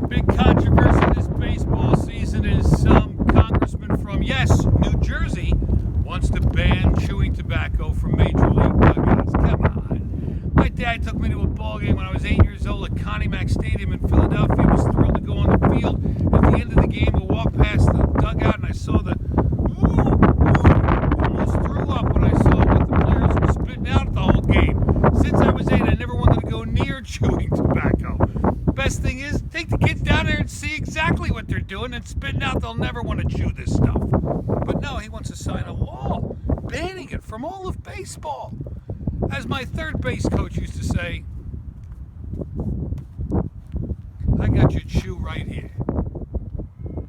Big controversy this baseball season is some congressman from, yes, New Jersey wants to ban chewing tobacco from Major League dugouts. Come on. My dad took me to a ball game when I was 8 years old at Connie Mack Stadium in Philadelphia. He was thrilled to go on the field. At the end of the game, I walked past the dugout and I saw the almost threw up when I saw what the players were spitting out the whole game. Since I was 8, I never wanted to go near chewing tobacco. Best thing is, take the kids down there and see exactly what they're doing and spitting out. They'll never want to chew this stuff. But no, he wants to sign a law banning it from all of baseball. As my third base coach used to say, I got your chew right here.